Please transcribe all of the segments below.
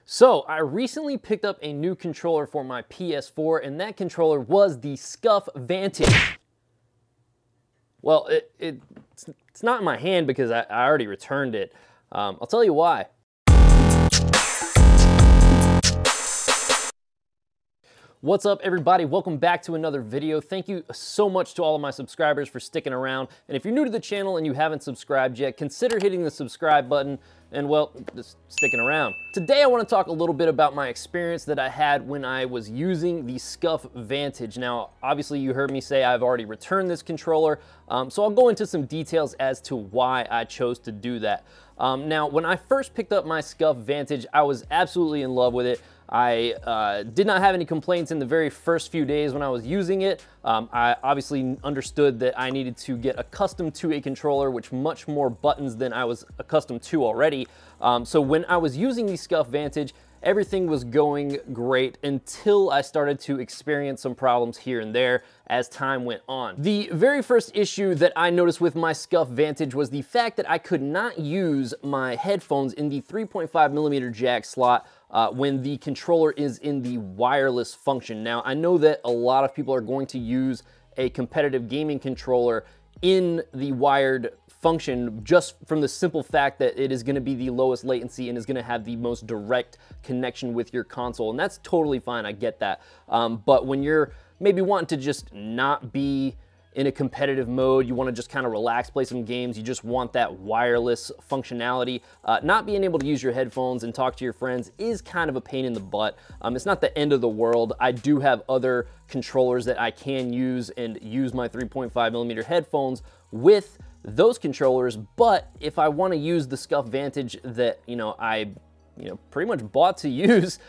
So I recently picked up a new controller for my PS4, and that controller was the Scuf Vantage. Well, it's not in my hand because I already returned it. I'll tell you why. What's up, everybody? Welcome back to another video. Thank you so much to all of my subscribers for sticking around. And if you're new to the channel and you haven't subscribed yet, consider hitting the subscribe button and, well, just sticking around. Today I want to talk a little bit about my experience that I had when I was using the Scuf Vantage. Now, obviously you heard me say I've already returned this controller, so I'll go into some details as to why I chose to do that. Now, when I first picked up my Scuf Vantage, I was absolutely in love with it. I did not have any complaints in the very first few days when I was using it. I obviously understood that I needed to get accustomed to a controller with much more buttons than I was accustomed to already. So when I was using the Scuf Vantage, everything was going great until I started to experience some problems here and there as time went on. The very first issue that I noticed with my Scuf Vantage was the fact that I could not use my headphones in the 3.5mm jack slot when the controller is in the wireless function. Now, I know that a lot of people are going to use a competitive gaming controller in the wired function just from the simple fact that it is going to be the lowest latency and is going to have the most direct connection with your console, and that's totally fine. I get that. But when you're maybe wanting to just not be in a competitive mode, you want to just kind of relax, play some games, you just want that wireless functionality, not being able to use your headphones and talk to your friends is kind of a pain in the butt. It's not the end of the world. I do have other controllers that I can use and use my 3.5mm headphones with those controllers, but if I want to use the Scuf Vantage that, I pretty much bought to use,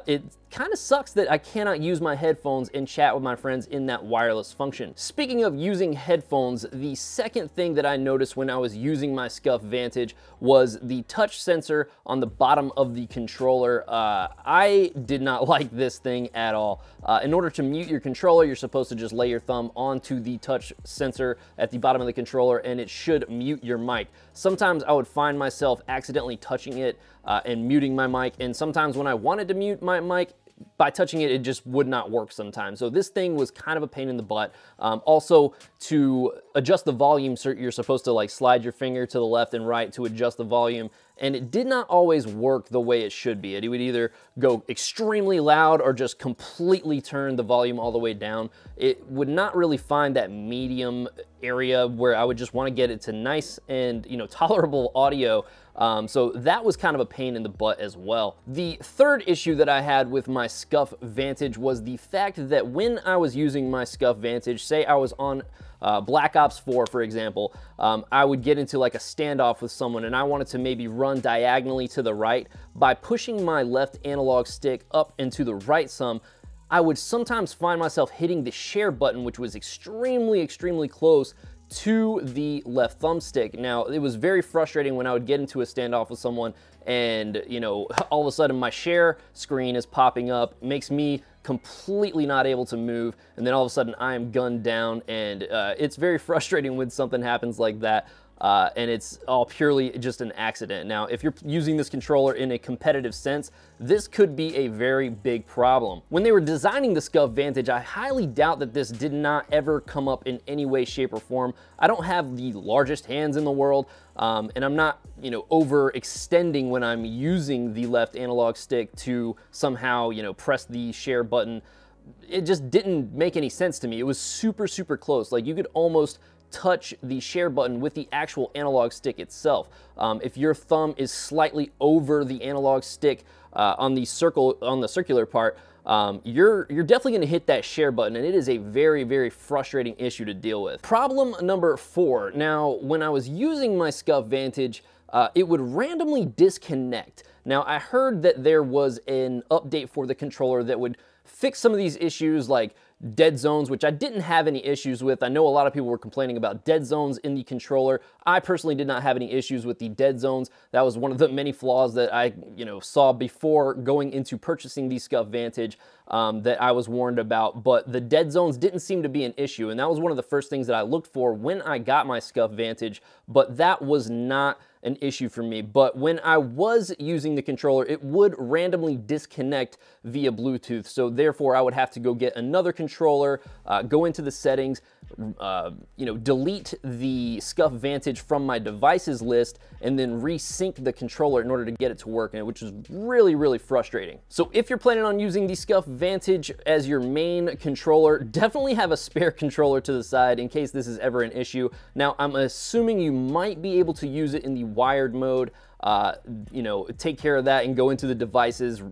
it kind of sucks that I cannot use my headphones and chat with my friends in that wireless function. Speaking of using headphones, the second thing that I noticed when I was using my Scuf Vantage was the touch sensor on the bottom of the controller. I did not like this thing at all. In order to mute your controller, you're supposed to just lay your thumb onto the touch sensor at the bottom of the controller and it should mute your mic. Sometimes I would find myself accidentally touching it and muting my mic, and sometimes when I wanted to mute my mic, by touching it, it just would not work sometimes. So this thing was kind of a pain in the butt. Also, to adjust the volume, you're supposed to like slide your finger to the left and right to adjust the volume, and it did not always work the way it should be. It would either go extremely loud or just completely turn the volume all the way down. It would not really find that medium area where I would just want to get it to nice and tolerable audio. So that was kind of a pain in the butt as well. The third issue that I had with my Scuf Vantage was the fact that when I was using my Scuf Vantage, say I was on Black Ops 4, for example, I would get into like a standoff with someone and I wanted to maybe run diagonally to the right. By pushing my left analog stick up and to the right some, I would sometimes find myself hitting the share button, which was extremely close to the left thumbstick. Now, it was very frustrating when I would get into a standoff with someone and, all of a sudden my share screen is popping up, makes me completely not able to move, and then all of a sudden I am gunned down, and it's very frustrating when something happens like that. And it's all purely just an accident. Now, if you're using this controller in a competitive sense, this could be a very big problem. When they were designing the Scuf Vantage, I highly doubt that this did not ever come up in any way, shape, or form. I don't have the largest hands in the world, and I'm not, overextending when I'm using the left analog stick to somehow, press the share button. It just didn't make any sense to me. It was super close. Like, you could almost touch the share button with the actual analog stick itself. If your thumb is slightly over the analog stick on the circular part, you're definitely going to hit that share button, and it is a very frustrating issue to deal with. Problem number 4. Now, when I was using my Scuf Vantage, it would randomly disconnect. Now, I heard that there was an update for the controller that would fix some of these issues like dead zones, which I didn't have any issues with. I know a lot of people were complaining about dead zones in the controller. I personally did not have any issues with the dead zones. That was one of the many flaws that I saw before going into purchasing the Scuf Vantage that I was warned about, but the dead zones didn't seem to be an issue, and that was one of the first things that I looked for when I got my Scuf Vantage, but that was not an issue for me. But when I was using the controller, it would randomly disconnect via Bluetooth. So therefore, I would have to go get another controller, go into the settings, delete the Scuf Vantage from my devices list, and then resync the controller in order to get it to work, which is really, really frustrating. So if you're planning on using the Scuf Vantage as your main controller, definitely have a spare controller to the side in case this is ever an issue. Now, I'm assuming you might be able to use it in the wired mode. Take care of that and go into the devices,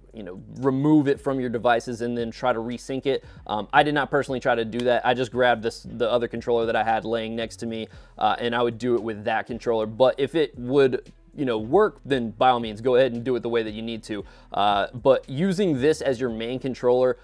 remove it from your devices and then try to resync it. I did not personally try to do that. I just grabbed the other controller that I had laying next to me, and I would do it with that controller. But if it would work, then by all means, go ahead and do it the way that you need to. But using this as your main controller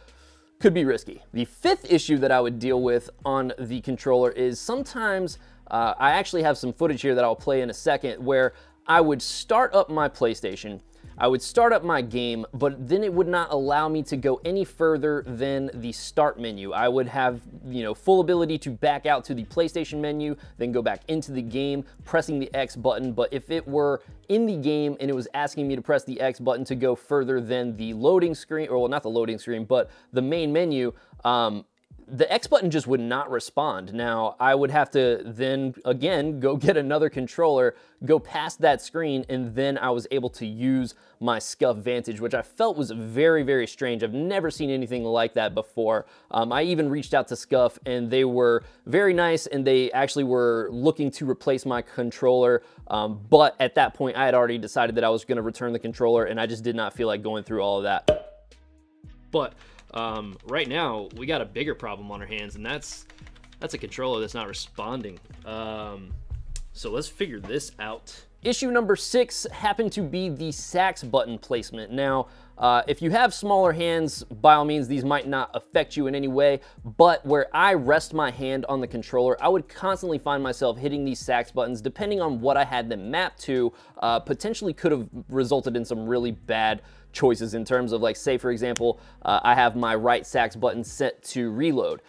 could be risky. The fifth issue that I would deal with on the controller is sometimes, I actually have some footage here that I'll play in a second, where I would start up my PlayStation, I would start up my game, but then it would not allow me to go any further than the start menu. I would have, full ability to back out to the PlayStation menu, then go back into the game, pressing the X button. But if it were in the game and it was asking me to press the X button to go further than the loading screen, or well, not the loading screen, but the main menu, the X button just would not respond. Now, I would have to then, again, go get another controller, go past that screen, and then I was able to use my Scuf Vantage, which I felt was very, very strange. I've never seen anything like that before. I even reached out to Scuf, and they were very nice, and they actually were looking to replace my controller, but at that point, I had already decided that I was going to return the controller, and I just did not feel like going through all of that. But right now, we got a bigger problem on our hands, and that's a controller that's not responding. So let's figure this out. Issue number 6 happened to be the sax button placement. Now, if you have smaller hands, by all means, these might not affect you in any way, but where I rest my hand on the controller, I would constantly find myself hitting these sax buttons, depending on what I had them mapped to, potentially could have resulted in some really bad choices in terms of, like, say for example, I have my right sax button set to reload.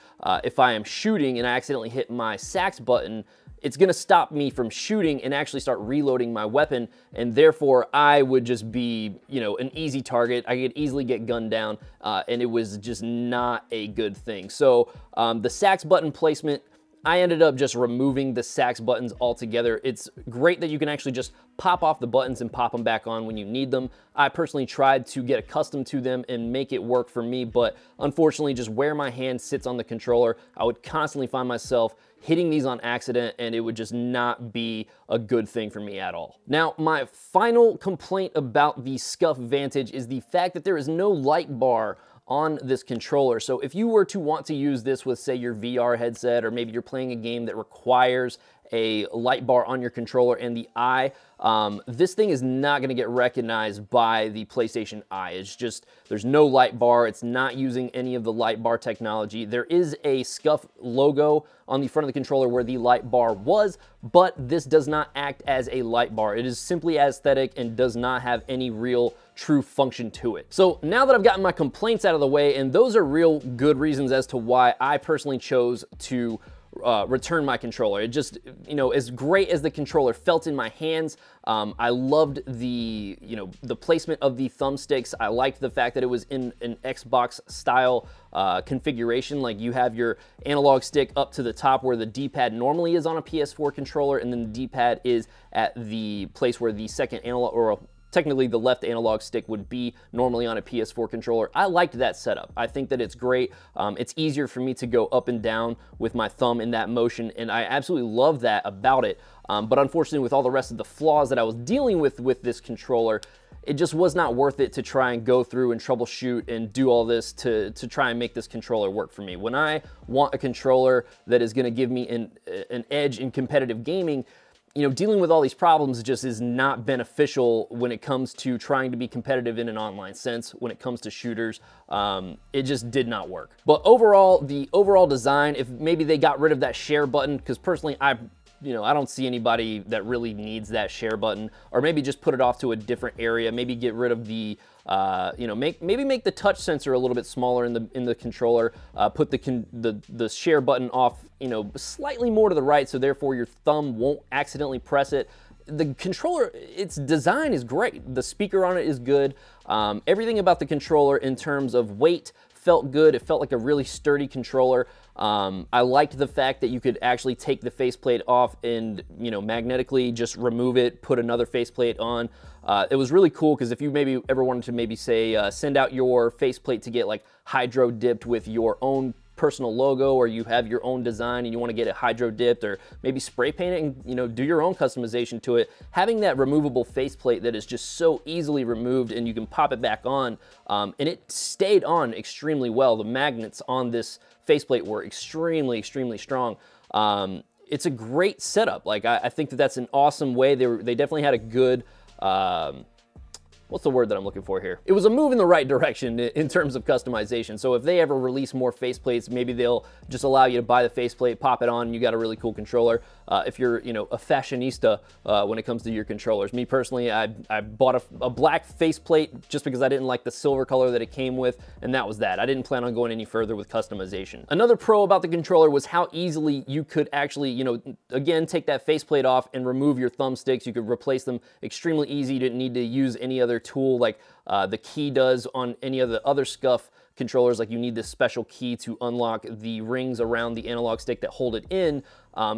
If I am shooting and I accidentally hit my sax button, it's gonna stop me from shooting and actually start reloading my weapon, and therefore I would just be, an easy target. I could easily get gunned down, and it was just not a good thing. So the sax button placement, I ended up just removing the sax buttons altogether. It's great that you can actually just pop off the buttons and pop them back on when you need them. I personally tried to get accustomed to them and make it work for me, but unfortunately, just where my hand sits on the controller, I would constantly find myself hitting these on accident, and it would just not be a good thing for me at all. Now, my final complaint about the Scuf Vantage is the fact that there is no light bar on this controller. So if you were to want to use this with, say, your VR headset, or maybe you're playing a game that requires a light bar on your controller and the eye, this thing is not going to get recognized by the PlayStation Eye. It's just, there's no light bar. It's not using any of the light bar technology. There is a Scuf logo on the front of the controller where the light bar was, but this does not act as a light bar. It is simply aesthetic and does not have any real true function to it. So now that I've gotten my complaints out of the way, and those are real good reasons as to why I personally chose to return my controller. It just, as great as the controller felt in my hands, I loved the, the placement of the thumbsticks. I liked the fact that it was in an Xbox style configuration. Like, you have your analog stick up to the top where the D-pad normally is on a PS4 controller, and then the D-pad is at the place where the second analog, or technically the left analog stick, would be normally on a PS4 controller. I liked that setup. I think that it's great. It's easier for me to go up and down with my thumb in that motion, and I absolutely love that about it. But unfortunately, with all the rest of the flaws that I was dealing with this controller, it just was not worth it to try and go through and troubleshoot and do all this to try and make this controller work for me. When I want a controller that is gonna give me an edge in competitive gaming, dealing with all these problems just is not beneficial when it comes to trying to be competitive in an online sense. When it comes to shooters, it just did not work. But overall, the overall design, if maybe they got rid of that share button, because personally, I don't see anybody that really needs that share button, or maybe just put it off to a different area. Maybe get rid of the, maybe make the touch sensor a little bit smaller in the controller. Put the share button off, slightly more to the right, so therefore your thumb won't accidentally press it. the controller, its design is great. The speaker on it is good. Everything about the controller in terms of weight felt good. It felt like a really sturdy controller. I liked the fact that you could actually take the faceplate off and, you know, magnetically just remove it, put another faceplate on. It was really cool because if you maybe ever wanted to maybe say send out your faceplate to get like hydro dipped with your own personal logo, or you have your own design and you want to get it hydro dipped, or maybe spray paint it and, you know, do your own customization to it, having that removable faceplate that is just so easily removed and you can pop it back on, and it stayed on extremely well. The magnets on this faceplate were extremely strong. It's a great setup. Like I think that that's an awesome way. They definitely had a good what's the word that I'm looking for here? It was a move in the right direction in terms of customization. So if they ever release more faceplates, maybe they'll just allow you to buy the faceplate, pop it on, and you got a really cool controller. If you're, you know, a fashionista when it comes to your controllers. Me personally, I bought a black faceplate just because I didn't like the silver color that it came with, and that was that. I didn't plan on going any further with customization. Another pro about the controller was how easily you could actually, you know, again, take that faceplate off and remove your thumbsticks. You could replace them extremely easy. You didn't need to use any other tool like the key does on any of the other Scuf controllers. Like you need this special key to unlock the rings around the analog stick that hold it in.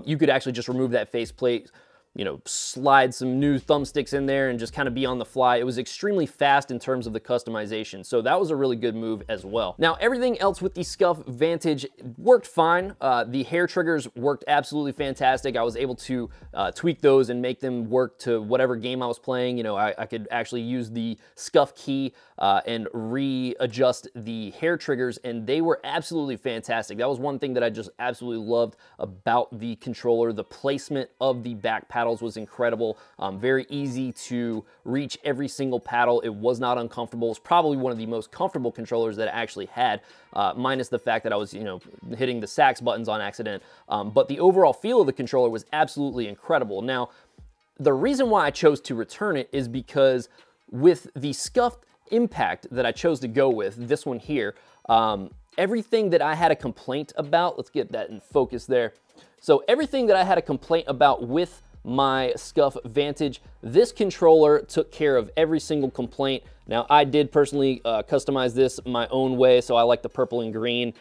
You could actually just remove that faceplate, you know, slide some new thumbsticks in there and just kind of be on the fly. It was extremely fast in terms of the customization, so that was a really good move as well. Now, everything else with the Scuf Vantage worked fine. The hair triggers worked absolutely fantastic. I was able to tweak those and make them work to whatever game I was playing. You know, I could actually use the Scuf key and readjust the hair triggers, and they were absolutely fantastic. That was one thing that I just absolutely loved about the controller. The placement of the back paddles was incredible. Very easy to reach every single paddle. It was not uncomfortable. It's probably one of the most comfortable controllers that I actually had, minus the fact that I was, you know, hitting the sax buttons on accident. But the overall feel of the controller was absolutely incredible. Now, the reason why I chose to return it is because with the Scuf Impact that I chose to go with, this one here, everything that I had a complaint about, let's get that in focus there. So everything that I had a complaint about with my Scuf Vantage, this controller took care of every single complaint. Now, I did personally customize this my own way, so I like the purple and green.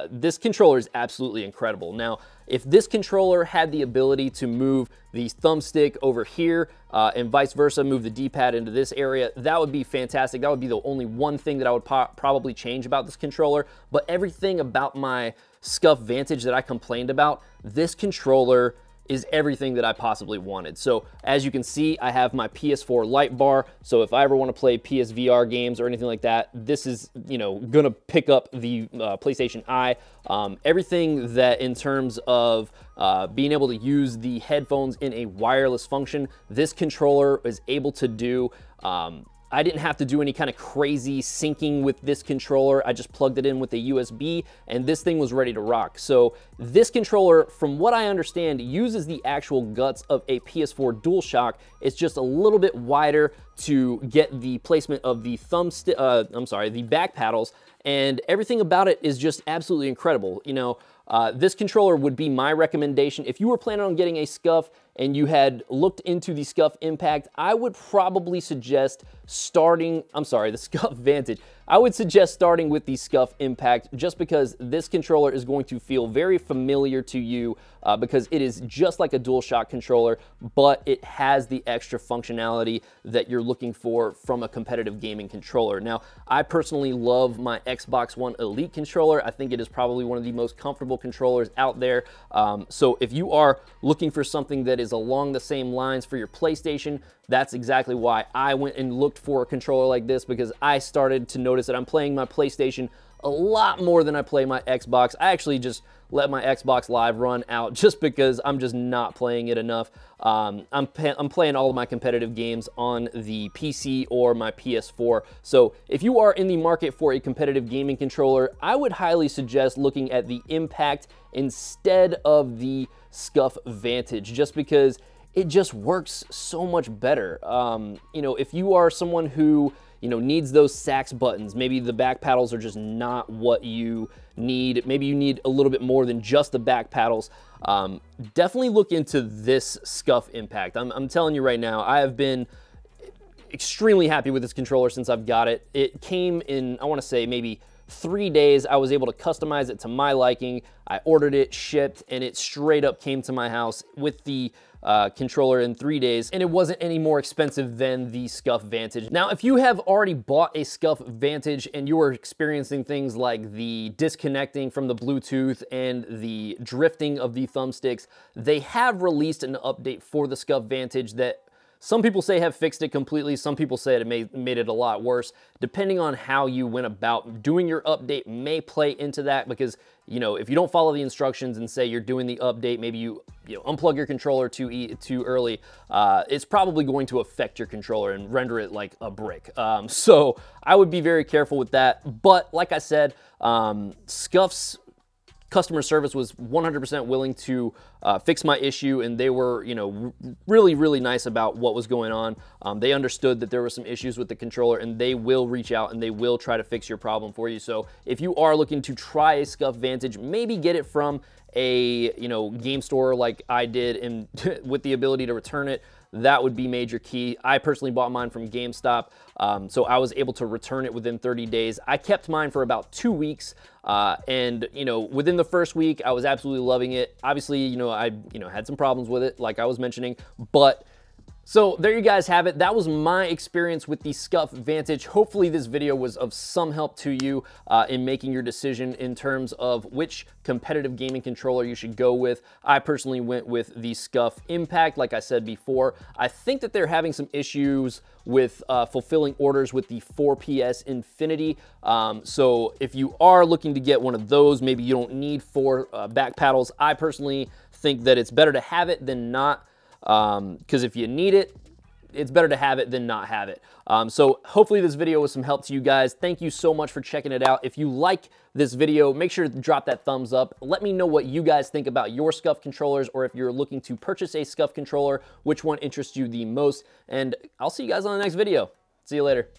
This controller is absolutely incredible. Now, if this controller had the ability to move the thumbstick over here and vice versa, move the D-pad into this area, that would be fantastic. That would be the only one thing that I would probably change about this controller. But everything about my Scuf Vantage that I complained about, this controller is everything that I possibly wanted. So as you can see, I have my PS4 light bar. So if I ever want to play PSVR games or anything like that, this is, you know, gonna pick up the PlayStation Eye. Everything that in terms of being able to use the headphones in a wireless function, this controller is able to do. I didn't have to do any kind of crazy syncing with this controller. I just plugged it in with a USB and this thing was ready to rock. So this controller, from what I understand, uses the actual guts of a PS4 DualShock. It's just a little bit wider to get the placement of the the back paddles, and everything about it is just absolutely incredible. You know, this controller would be my recommendation. If you were planning on getting a Scuf and you had looked into the Scuf Impact, I would probably suggest starting, the Scuf Vantage. I would suggest starting with the Scuf Impact just because this controller is going to feel very familiar to you because it is just like a DualShock controller, but it has the extra functionality that you're looking for from a competitive gaming controller. Now, I personally love my Xbox One Elite controller. I think it is probably one of the most comfortable controllers out there. So if you are looking for something that is along the same lines for your PlayStation, that's exactly why I went and looked for a controller like this, because I started to notice that I'm playing my PlayStation a lot more than I play my Xbox. I actually just let my Xbox Live run out just because I'm just not playing it enough. I'm playing all of my competitive games on the PC or my PS4. So if you are in the market for a competitive gaming controller, I would highly suggest looking at the Impact instead of the Scuf Vantage, just because it just works so much better. You know, if you are someone who you know, needs those sax buttons. Maybe the back paddles are just not what you need. Maybe you need a little bit more than just the back paddles. Definitely look into this Scuf Impact. I'm telling you right now, I have been extremely happy with this controller since I've got it. It came in, I want to say, maybe 3 days. I was able to customize it to my liking. I ordered it, shipped, and it straight up came to my house with the controller in 3 days, and it wasn't any more expensive than the Scuf Vantage. Now, if you have already bought a Scuf Vantage and you are experiencing things like the disconnecting from the Bluetooth and the drifting of the thumbsticks, they have released an update for the Scuf Vantage that some people say have fixed it completely. Some people say it made it a lot worse. Depending on how you went about doing your update may play into that, because, you know, if you don't follow the instructions and say you're doing the update, maybe you unplug your controller too early, it's probably going to affect your controller and render it like a brick. So I would be very careful with that. But like I said, Scuf's customer service was 100% willing to fix my issue, and they were, you know, really, really nice about what was going on. They understood that there were some issues with the controller, and they will reach out and they will try to fix your problem for you. So if you are looking to try a Scuf Vantage, maybe get it from a, you know, game store like I did, and with the ability to return it. That would be major key. I personally bought mine from GameStop, so I was able to return it within 30 days. I kept mine for about 2 weeks, and, you know, within the first week, I was absolutely loving it. Obviously, you know, I had some problems with it, like I was mentioning, but so there you guys have it. That was my experience with the Scuf Vantage. Hopefully this video was of some help to you in making your decision in terms of which competitive gaming controller you should go with. I personally went with the Scuf Impact, like I said before. I think that they're having some issues with fulfilling orders with the 4PS Infinity. So if you are looking to get one of those, maybe you don't need 4 back paddles. I personally think that it's better to have it than not. Because if you need it, it's better to have it than not have it. So hopefully this video was some help to you guys. Thank you so much for checking it out. If you like this video, make sure to drop that thumbs up. Let me know what you guys think about your Scuf controllers, or if you're looking to purchase a Scuf controller, which one interests you the most. And I'll see you guys on the next video. See you later.